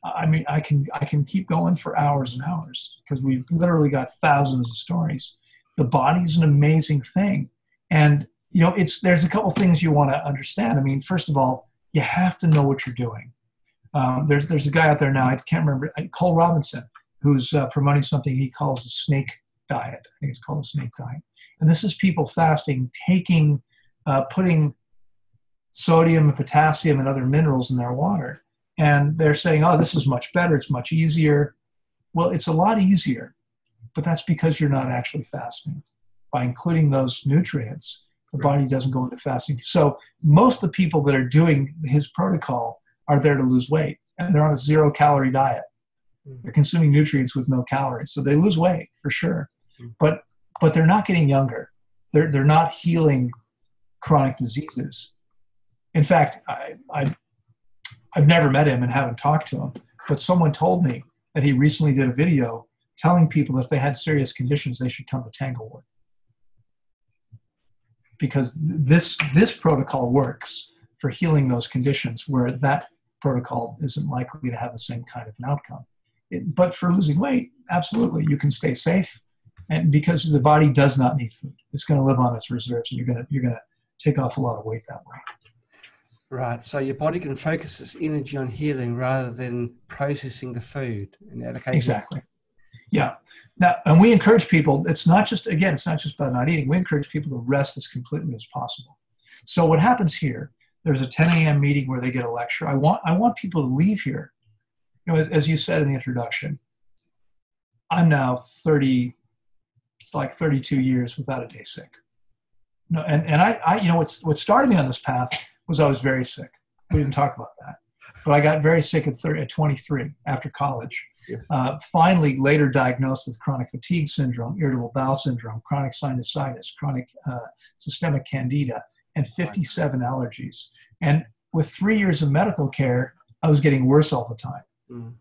I mean, I can keep going for hours and hours because we've literally got thousands of stories. The body's an amazing thing. And, you know, there's a couple things you want to understand. I mean, first of all, you have to know what you're doing. There's a guy out there now, I can't remember, Cole Robinson, who's promoting something he calls the snake diet. I think it's called the snake diet. And this is people fasting, putting sodium and potassium and other minerals in their water. And they're saying, oh, this is much better. It's much easier. Well, it's a lot easier, but that's because you're not actually fasting. By including those nutrients, the body doesn't go into fasting. So most of the people that are doing his protocol are there to lose weight, and they're on a 0-calorie diet. They're consuming nutrients with no calories. So they lose weight for sure, but they're not getting younger. They're not healing chronic diseases. In fact, I've never met him and haven't talked to him, but someone told me that he recently did a video telling people if they had serious conditions, they should come to Tanglewood. Because this protocol works for healing those conditions where that protocol isn't likely to have the same kind of an outcome. But for losing weight, absolutely, you can stay safe, and because the body does not need food, it's going to live on its reserves, and you're going to take off a lot of weight that way. Right. So your body can focus its energy on healing rather than processing the food and allocating. Exactly. Yeah. Now, and we encourage people. It's not just about not eating. We encourage people to rest as completely as possible. So what happens here? There's a 10 a.m. meeting where they get a lecture. I want people to leave here. You know, as you said in the introduction, I'm now 30. It's like 32 years without a day sick. No, and I you know, what started me on this path was I was very sick. We didn't talk about that, but I got very sick at 23 after college. Yes. Finally, later diagnosed with chronic fatigue syndrome, irritable bowel syndrome, chronic sinusitis, chronic systemic candida, and 57 allergies. And with 3 years of medical care, I was getting worse all the time. Mm.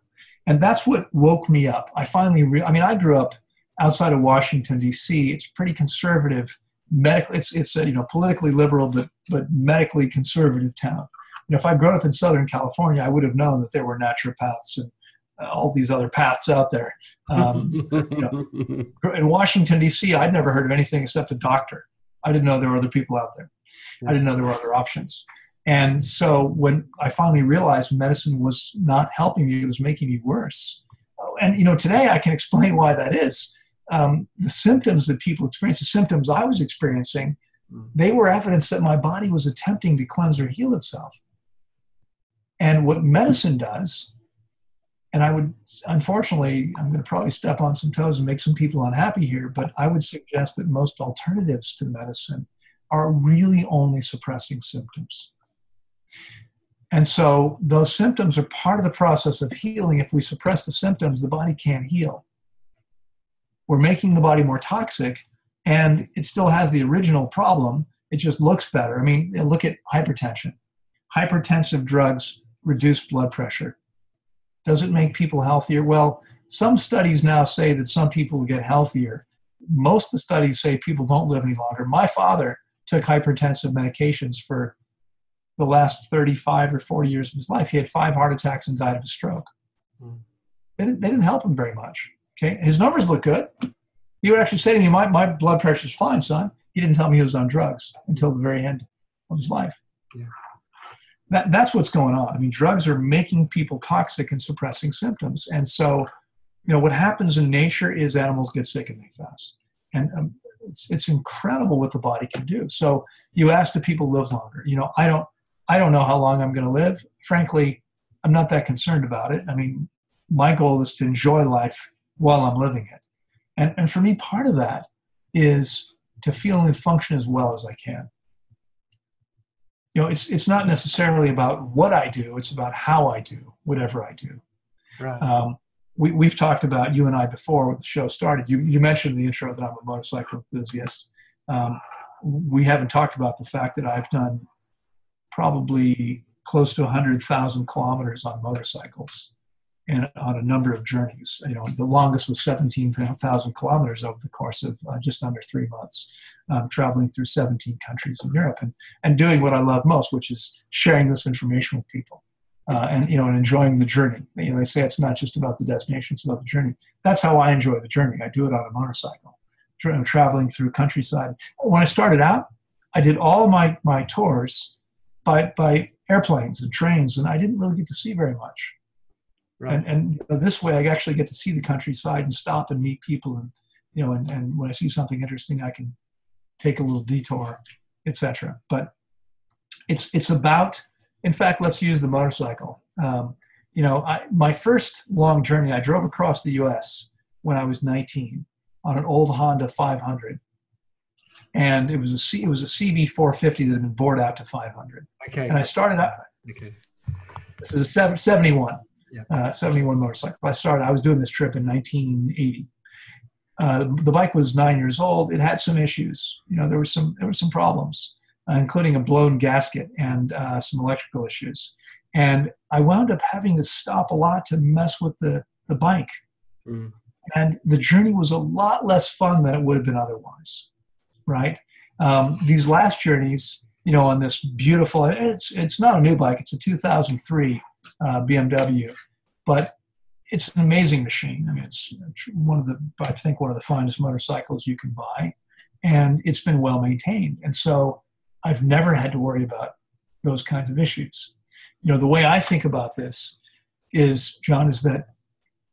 And that's what woke me up. I finally, I grew up outside of Washington, D.C. It's pretty conservative. It's a, you know, politically liberal, but medically conservative town. You know, if I'd grown up in Southern California, I would have known that there were naturopaths and all these other paths out there. You know, in Washington, D.C., I'd never heard of anything except a doctor. I didn't know there were other people out there. I didn't know there were other options. And so when I finally realized medicine was not helping me, it was making me worse. And, you know, today I can explain why that is. The symptoms that people experience, the symptoms I was experiencing, they were evidence that my body was attempting to cleanse or heal itself. And what medicine does, and I would, unfortunately, I'm going to probably step on some toes and make some people unhappy here, but I would suggest that most alternatives to medicine are really only suppressing symptoms. And so those symptoms are part of the process of healing. If we suppress the symptoms, the body can't heal. We're making the body more toxic, and it still has the original problem. It just looks better. I mean, look at hypertension. Hypertensive drugs reduce blood pressure. Does it make people healthier? Well, some studies now say that some people get healthier. Most of the studies say people don't live any longer. My father took hypertensive medications for the last 35 or 40 years of his life. He had 5 heart attacks and died of a stroke. They didn't help him very much. Okay, his numbers look good. He would actually say to me, my blood pressure's fine, son. He didn't tell me he was on drugs until the very end of his life. Yeah. That's what's going on. I mean, drugs are making people toxic and suppressing symptoms. And so, you know, what happens in nature is animals get sick and they fast. And it's incredible what the body can do. So you ask, do people live longer? You know, I don't know how long I'm going to live. Frankly, I'm not that concerned about it. I mean, my goal is to enjoy life while I'm living it. And for me, part of that is to feel and function as well as I can. You know, it's not necessarily about what I do, it's about how I do whatever I do. Right. We've talked about, you and I before when the show started, you mentioned in the intro that I'm a motorcycle enthusiast. We haven't talked about the fact that I've done probably close to 100,000 kilometers on motorcycles. and on a number of journeys. You know, the longest was 17,000 kilometers over the course of just under 3 months, traveling through 17 countries in Europe and doing what I love most, which is sharing this information with people. And enjoying the journey. You know, they say it's not just about the destination; it's about the journey. That's how I enjoy the journey. I do it on a motorcycle, traveling through countryside. When I started out, I did all my tours by airplanes and trains, and I didn't really get to see very much. Right. And this way, I actually get to see the countryside and stop and meet people, and when I see something interesting, I can take a little detour, etc. But it's about. In fact, let's use the motorcycle. My first long journey, I drove across the U.S. when I was 19 on an old Honda 500, and it was a CB 450 that had been bored out to 500. Okay. And I started out. Okay. This is a 71, 71 motorcycle. I was doing this trip in 1980. The bike was 9 years old. It had some issues. There were some problems, including a blown gasket and some electrical issues. And I wound up having to stop a lot to mess with the bike. Mm. And the journey was a lot less fun than it would have been otherwise, right? These last journeys, on this beautiful, it's not a new bike, it's a 2003 BMW, but it's an amazing machine. I mean, it's one of the finest motorcycles you can buy, and it's been well maintained. And so I've never had to worry about those kinds of issues. The way I think about this is, John, is that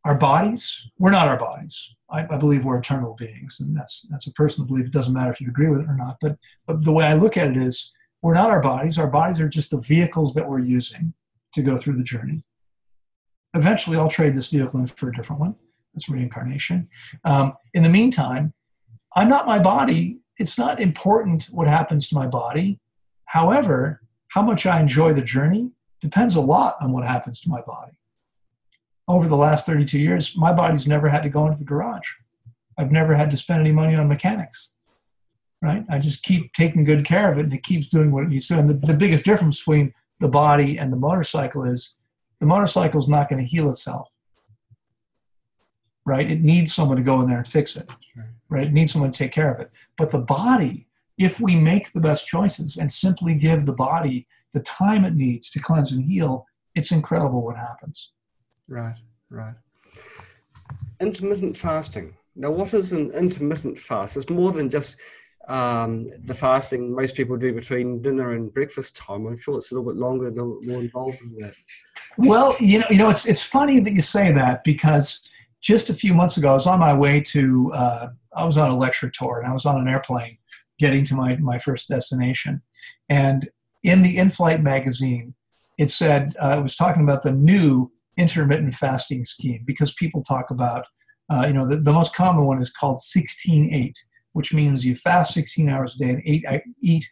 our bodies, we're not our bodies. I believe we're eternal beings, and that's a personal belief. It doesn't matter if you agree with it or not. But the way I look at it is, we're not our bodies. Our bodies are just the vehicles that we're using to go through the journey. Eventually, I'll trade this vehicle in for a different one. That's reincarnation. In the meantime, I'm not my body. It's not important what happens to my body. However, how much I enjoy the journey depends a lot on what happens to my body. Over the last 32 years, my body's never had to go into the garage. I've never had to spend any money on mechanics, right? I just keep taking good care of it, and it keeps doing what it needs to. And the biggest difference between the body and the motorcycle is the motorcycle's not going to heal itself, right? It needs someone to go in there and fix it, right? It needs someone to take care of it. But the body, if we make the best choices and simply give the body the time it needs to cleanse and heal, it's incredible what happens. Right. Intermittent fasting. Now, what is an intermittent fast? It's more than just the fasting most people do between dinner and breakfast time. I'm sure it's a little bit longer and a little more involved in that. Well, it's funny that you say that, because just a few months ago, I was on my way to, I was on a lecture tour, and I was on an airplane getting to my first destination. And in the in-flight magazine, it said, it was talking about the new intermittent fasting scheme, because people talk about, the most common one is called 16-8, which means you fast 16 hours a day and eat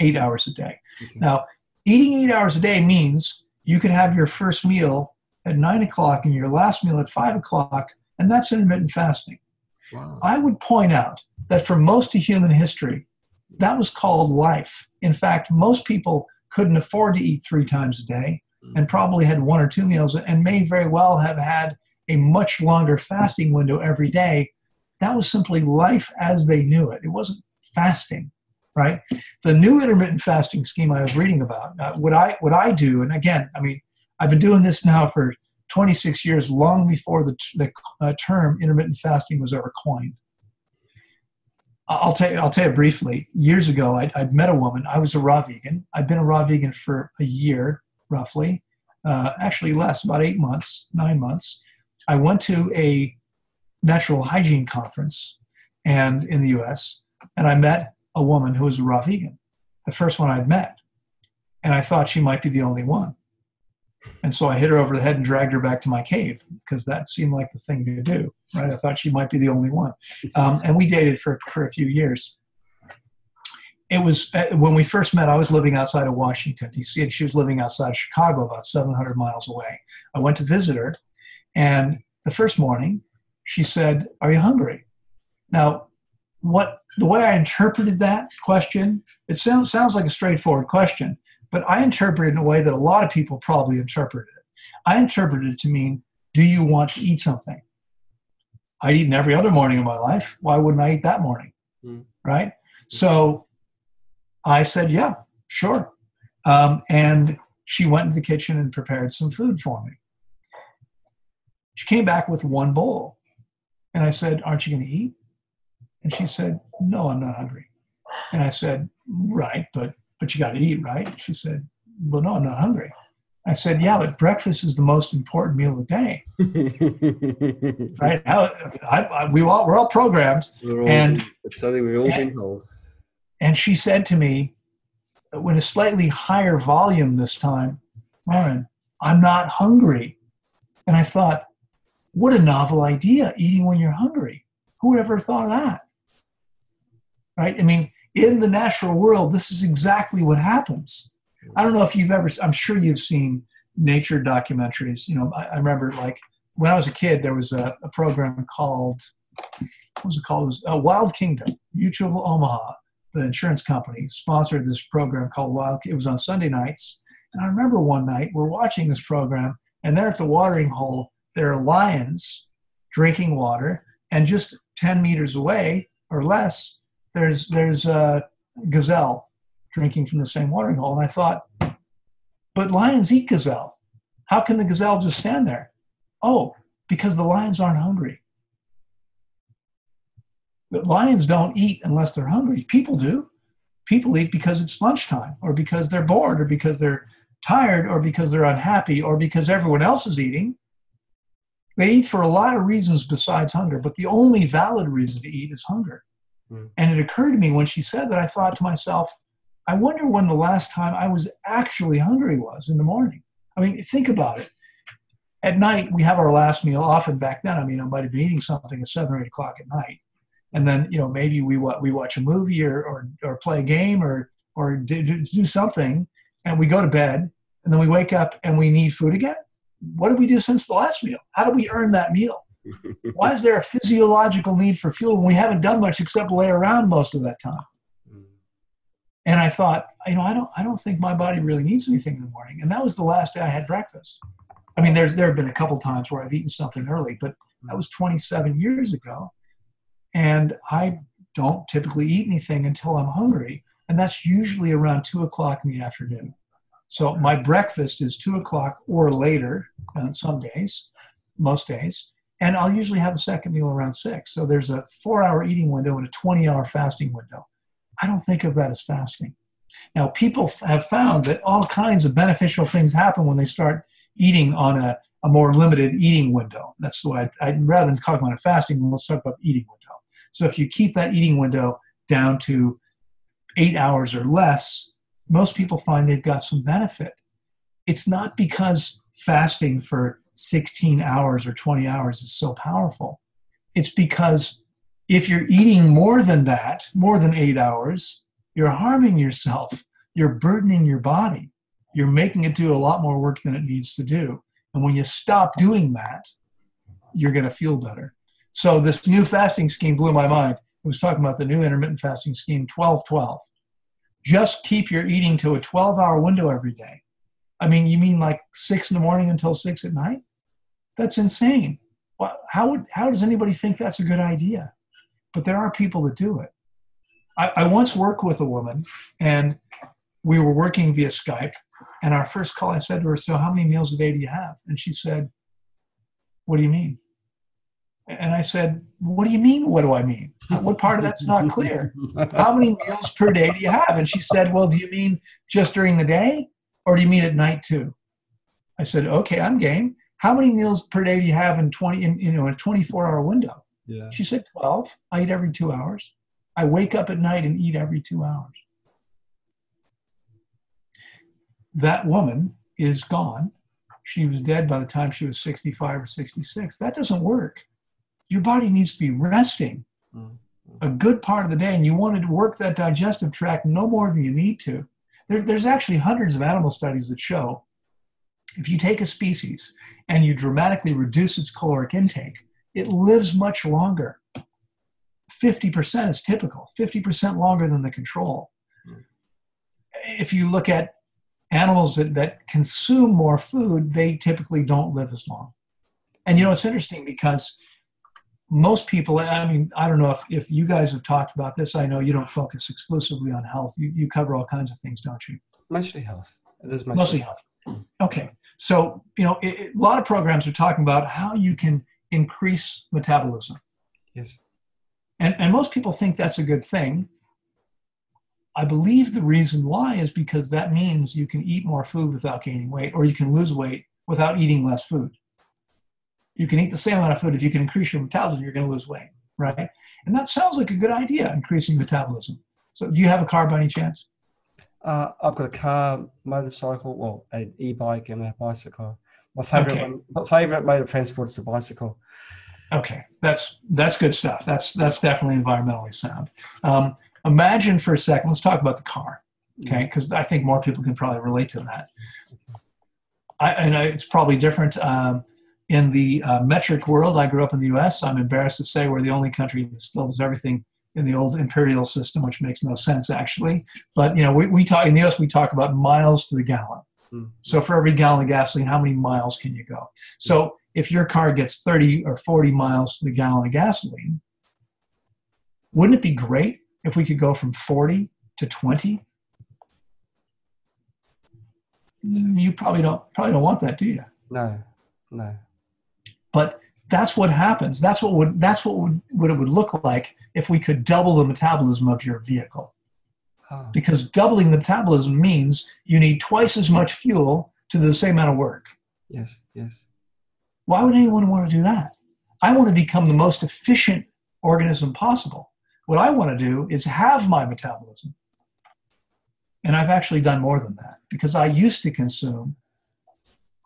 8 hours a day. Okay. Now, eating 8 hours a day means you can have your first meal at 9 o'clock and your last meal at 5 o'clock, and that's intermittent fasting. Wow. I would point out that for most of human history, that was called life. In fact, most people couldn't afford to eat 3 times a day and probably had 1 or 2 meals, and may very well have had a much longer fasting window every day. That was simply life as they knew it. It wasn't fasting, right? The new intermittent fasting scheme I was reading about, what I do, and again, I mean, I've been doing this now for 26 years, long before the term intermittent fasting was ever coined. I'll tell you briefly. Years ago, I'd met a woman. I was a raw vegan. I'd been a raw vegan for a year, roughly. Actually less, about 8 months, 9 months. I went to a natural hygiene conference and in the US, and I met a woman who was a raw vegan, the first one I'd met. And I thought she might be the only one. And so I hit her over the head and dragged her back to my cave, because that seemed like the thing to do, right? I thought she might be the only one. And we dated for a few years. It was, when we first met, I was living outside of Washington, D.C., and she was living outside Chicago, about 700 miles away. I went to visit her, and the first morning, she said, "Are you hungry?" Now, the way I interpreted that question, it sounds like a straightforward question, but I interpreted it in a way that a lot of people probably interpreted it. I interpreted it to mean, do you want to eat something? I'd eaten every other morning of my life. Why wouldn't I eat that morning? Right? So I said, yeah, sure. And she went into the kitchen and prepared some food for me. She came back with one bowl. And I said, aren't you going to eat? And she said, no, I'm not hungry. And I said, right, but you got to eat, right? She said, well, no, I'm not hungry. I said, yeah, but breakfast is the most important meal of the day. Right? We're all programmed. It's something we've all been told. And she said to me, with a slightly higher volume this time, Loren, I'm not hungry. And I thought, what a novel idea, eating when you're hungry. Who would ever thought of that? Right? I mean, in the natural world, this is exactly what happens. I don't know if you've ever, I'm sure you've seen nature documentaries. You know, I remember, like, when I was a kid, there was a program called, what was it called? It was Wild Kingdom. Mutual of Omaha, the insurance company, sponsored this program called Wild. It was on Sunday nights. And I remember one night we're watching this program, and there at the watering hole, there are lions drinking water, and just 10 meters away or less, there's a gazelle drinking from the same watering hole. And I thought, but lions eat gazelle. How can the gazelle just stand there? Oh, because the lions aren't hungry. But lions don't eat unless they're hungry. People do. People eat because it's lunchtime, or because they're bored, or because they're tired, or because they're unhappy, or because everyone else is eating. They eat for a lot of reasons besides hunger, but the only valid reason to eat is hunger. And it occurred to me when she said that, I thought to myself, I wonder when the last time I was actually hungry was in the morning. I mean, think about it. At night, we have our last meal. Often back then, I mean, I might have been eating something at 7 or 8 o'clock at night. And then, you know, maybe we watch a movie or play a game or do something, and we go to bed, and then we wake up and we need food again. What did we do since the last meal? How did we earn that meal? Why is there a physiological need for fuel when we haven't done much except lay around most of that time? And I thought, you know, I don't think my body really needs anything in the morning. And that was the last day I had breakfast. I mean, there have been a couple times where I've eaten something early, but that was 27 years ago. And I don't typically eat anything until I'm hungry. And that's usually around 2 o'clock in the afternoon. So my breakfast is 2 o'clock or later on some days, most days. And I'll usually have a second meal around 6. So there's a 4-hour eating window and a 20-hour fasting window. I don't think of that as fasting. Now, people have found that all kinds of beneficial things happen when they start eating on a more limited eating window. That's the way rather than talk about a fasting, let's talk about the eating window. So if you keep that eating window down to 8 hours or less, most people find they've got some benefit. It's not because fasting for 16 hours or 20 hours is so powerful. It's because if you're eating more than that, more than 8 hours, you're harming yourself. You're burdening your body. You're making it do a lot more work than it needs to do. And when you stop doing that, you're going to feel better. So this new fasting scheme blew my mind. I was talking about the new intermittent fasting scheme, 12-12. Just keep your eating to a 12-hour window every day. I mean, you mean like 6 in the morning until 6 at night? That's insane. Well, how does anybody think that's a good idea? But there are people that do it. I once worked with a woman, and we were working via Skype, and our first call, I said to her, so how many meals a day do you have? And she said, what do you mean? And I said, what do you mean, what do I mean? What part of that's not clear? How many meals per day do you have? And she said, well, do you mean just during the day, or do you mean at night too? I said, okay, I'm game. How many meals per day do you have in a 24-hour window? Yeah. She said, 12. I eat every 2 hours. I wake up at night and eat every 2 hours. That woman is gone. She was dead by the time she was 65 or 66. That doesn't work. Your body needs to be resting a good part of the day, and you want to work that digestive tract no more than you need to. There's actually hundreds of animal studies that show if you take a species and you dramatically reduce its caloric intake, it lives much longer. 50% is typical, 50% longer than the control. If you look at animals that consume more food, they typically don't live as long. And, you know, it's interesting because most people, I mean, I don't know if you guys have talked about this. I know you don't focus exclusively on health. You cover all kinds of things, don't you? Mostly health. It is Mostly health. Okay. So, you know, a lot of programs are talking about how you can increase metabolism. Yes. And most people think that's a good thing. I believe the reason why is because that means you can eat more food without gaining weight, or you can lose weight without eating less food. You can eat the same amount of food. If you can increase your metabolism, you're going to lose weight, right? And that sounds like a good idea, increasing metabolism. So do you have a car by any chance? I've got a car, motorcycle, well, an e-bike and a bicycle. My favorite mode of transport is the bicycle. Okay, that's good stuff. That's definitely environmentally sound. Imagine for a second, let's talk about the car, okay? Because I think more people can probably relate to that. It's probably different in the metric world. I grew up in the U.S. I'm embarrassed to say we're the only country that still does everything in the old imperial system, which makes no sense actually. But you know, we talk in the U.S. we talk about miles to the gallon. So for every gallon of gasoline, how many miles can you go? So if your car gets 30 or 40 miles to the gallon of gasoline, wouldn't it be great if we could go from 40 to 20? You probably don't want that, do you? No. But that's what happens. That's what it would look like if we could double the metabolism of your vehicle. Because doubling the metabolism means you need twice as much fuel to do the same amount of work. Yes. Why would anyone want to do that? I want to become the most efficient organism possible. What I want to do is have my metabolism. And I've actually done more than that because I used to consume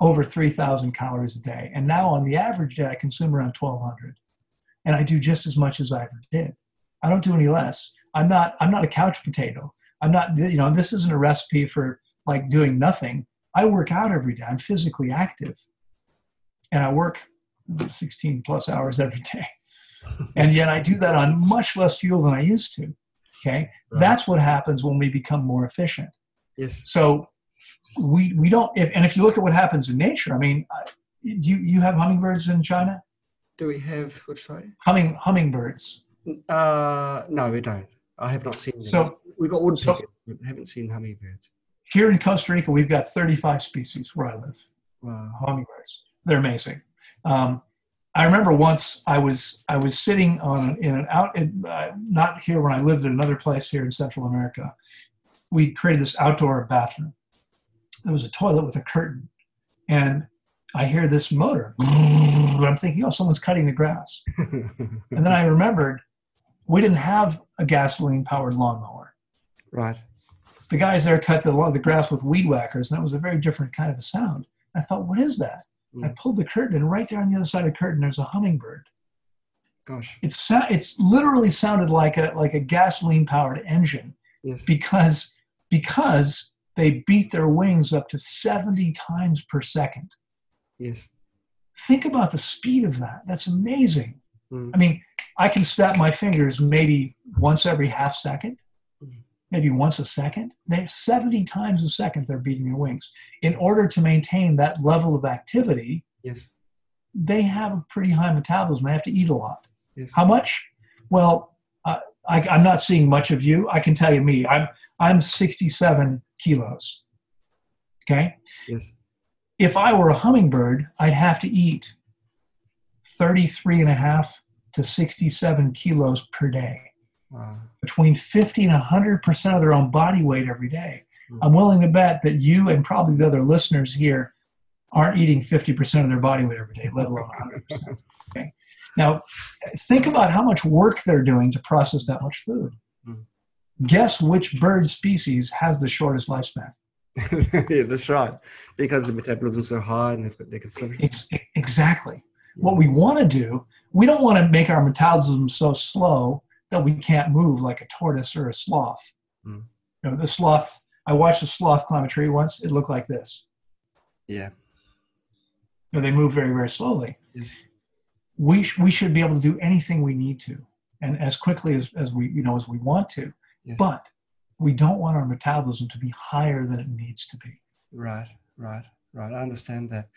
over 3,000 calories a day. And now on the average day, I consume around 1,200. And I do just as much as I ever did. I don't do any less. I'm not a couch potato. I'm not, you know, this isn't a recipe for like doing nothing. I work out every day. I'm physically active. And I work 16 plus hours every day. And yet I do that on much less fuel than I used to. Okay. Right. That's what happens when we become more efficient. Yes. So we don't, if you look at what happens in nature, I mean, do you have hummingbirds in China? Do we have, which sorry? Hummingbirds. No, we don't. I have not seen them. So we've got woodpeckers, but haven't seen hummingbirds. Here in Costa Rica, we've got 35 species where I live. Wow. Hummingbirds. They're amazing. I remember once I was sitting not here when I lived at another place here in Central America. We created this outdoor bathroom. There was a toilet with a curtain, and I hear this motor. I'm thinking, oh, someone's cutting the grass. And then I remembered we didn't have a gasoline-powered lawnmower. Right. The guys there cut the grass with weed whackers, and that was a very different kind of a sound. I thought, what is that? I pulled the curtain, and right there on the other side of the curtain, there's a hummingbird. Gosh. It's literally sounded like a gasoline-powered engine. Yes. Because they beat their wings up to 70 times per second. Yes. Think about the speed of that. That's amazing. I mean, I can snap my fingers maybe once every half second, maybe once a second. They're 70 times a second they're beating their wings. In order to maintain that level of activity, yes, they have a pretty high metabolism. They have to eat a lot. Yes. How much? Well, I'm not seeing much of you. I can tell you me. I'm 67 kilos. Okay? Yes. If I were a hummingbird, I'd have to eat 33.5 to 67 kilos per day. Wow. Between 50 and 100% of their own body weight every day. I'm willing to bet that you and probably the other listeners here aren't eating 50% of their body weight every day, let alone 100%. Okay? Now, think about how much work they're doing to process that much food. Guess which bird species has the shortest lifespan? Yeah, that's right. Because the metabolism is so high and they can sleep. Exactly. What we want to do, we don't want to make our metabolism so slow that we can't move like a tortoise or a sloth. You know, the sloths, I watched a sloth climb a tree once. It looked like this. Yeah. You know, they move very, very slowly. Yes. We should be able to do anything we need to, and as quickly as we want to. Yes. But we don't want our metabolism to be higher than it needs to be. Right. I understand that.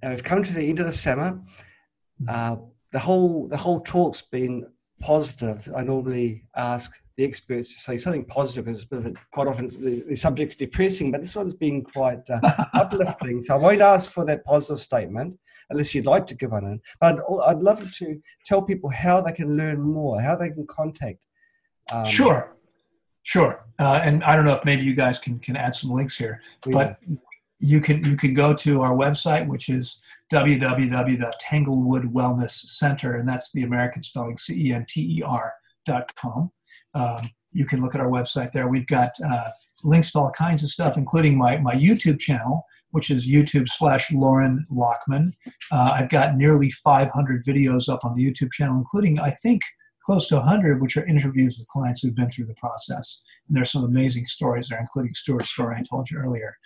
Now we've come to the end of the summer. The whole talk's been positive. I normally ask the experts to say something positive because quite often the subject's depressing, but this one's been quite uplifting. So I won't ask for that positive statement unless you'd like to give one in. But I'd love to tell people how they can learn more, how they can contact. Sure. And I don't know if maybe you guys can add some links here, but you can go to our website, which is www.Tanglewood Wellness Center, and that's the American spelling, CENTER.com. You can look at our website there. We've got links to all kinds of stuff, including my YouTube channel, which is YouTube/Loren Lockman. I've got nearly 500 videos up on the YouTube channel, including, I think, close to 100, which are interviews with clients who've been through the process. And there's some amazing stories there, including Stuart's story I told you earlier.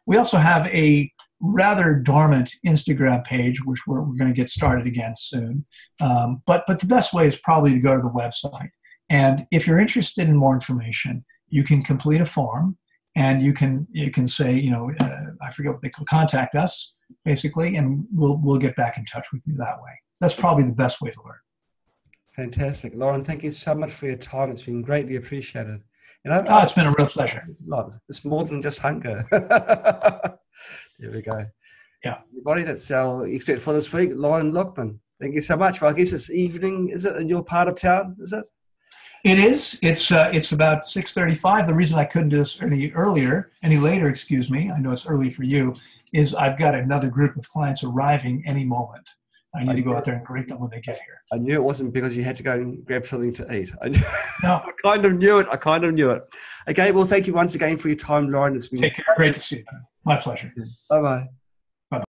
We also have a rather dormant Instagram page, which we're going to get started again soon. But the best way is probably to go to the website. And if you're interested in more information, you can complete a form, and you can say, I forget what they call, contact us, basically, and we'll get back in touch with you that way. That's probably the best way to learn. Fantastic. Loren, thank you so much for your time. It's been greatly appreciated. It's been a real pleasure. It's more than just hunger. There we go. Yeah. Everybody, that's our expert for this week, Loren Lockman. Thank you so much. Well, I guess it's evening, is it, in your part of town, is it? It is. It's about 6:35. The reason I couldn't do this any later, I know it's early for you, is I've got another group of clients arriving any moment. I need to go out there and greet them when they get here. I knew it wasn't because you had to go and grab something to eat. No. I kind of knew it. Okay, well, thank you once again for your time, Loren. It's been Take care. Great to see you. My pleasure. Bye-bye.